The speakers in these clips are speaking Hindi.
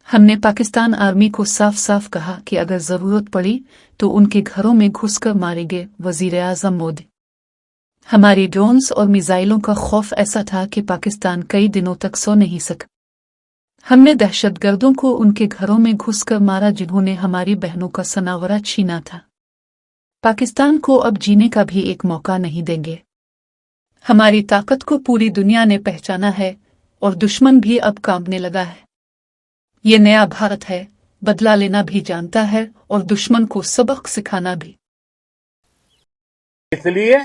हमने पाकिस्तान आर्मी को साफ साफ कहा कि अगर जरूरत पड़ी तो उनके घरों में घुसकर मारेंगे। वजीर-ए-आजम मोदी। हमारी ड्रोन्स और मिसाइलों का खौफ ऐसा था कि पाकिस्तान कई दिनों तक सो नहीं सका। हमने दहशतगर्दों को उनके घरों में घुसकर मारा जिन्होंने हमारी बहनों का सनावरा छीना था। पाकिस्तान को अब जीने का भी एक मौका नहीं देंगे। हमारी ताकत को पूरी दुनिया ने पहचाना है और दुश्मन भी अब कांपने लगा है। ये नया भारत है, बदला लेना भी जानता है और दुश्मन को सबक सिखाना भी। इसलिए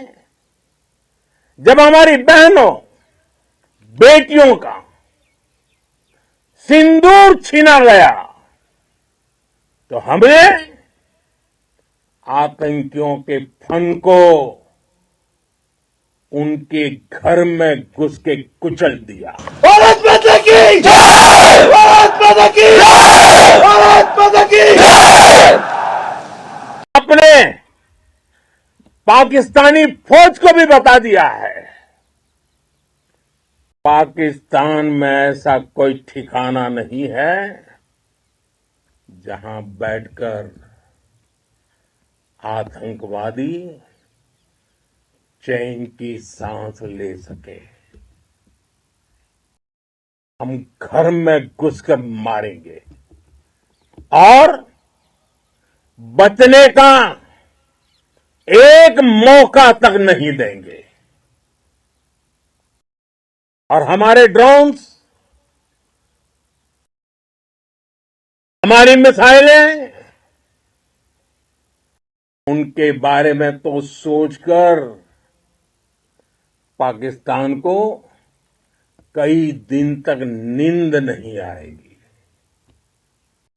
जब हमारी बहनों बेटियों का सिंदूर छीना गया तो हमने आतंकियों के फन को उनके घर में घुस के कुचल दिया। भारत माता की जय! भारत माता की जय! भारत माता की जय! अपने पाकिस्तानी फौज को भी बता दिया है, पाकिस्तान में ऐसा कोई ठिकाना नहीं है जहां बैठकर आतंकवादी चैन की सांस ले सके। हम घर में घुसकर मारेंगे और बचने का एक मौका तक नहीं देंगे। और हमारे ड्रोन्स, हमारी मिसाइलें, उनके बारे में तो सोचकर पाकिस्तान को कई दिन तक नींद नहीं आएगी।